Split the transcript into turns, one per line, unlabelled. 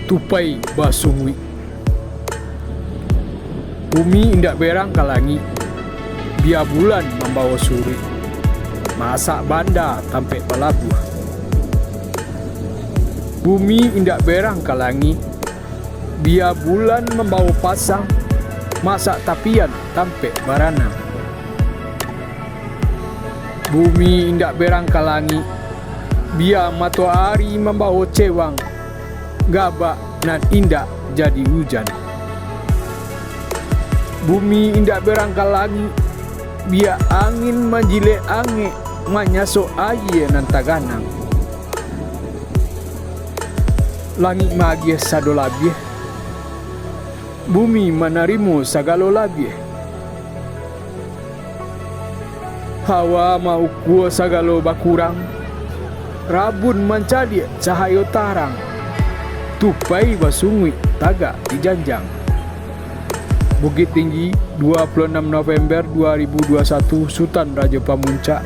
tupai basungwi. Bumi indak berang kalangi, biar bulan membawa suri. Masak banda tampe pelabuh. Bumi indak berang kalangi, biar bulan membawa pasang. Masak tapian tampe barana. Bumi indak berang kalangi, biar matahari membawa cewang. Gabak nan indak jadi hujan. Bumi indak berang kalangi, biar angin menjile ange manyasuk air nan taganang. Langit magie sado labie, bumi menarimu sagalo labie. Hawa mau kuo sagalo bakurang, rabun mencadi cahayo tarang. Tupai basungwi tagak dijanjang. Bukit Tinggi, 26 November 2021, Sutan Raja Pamuncak,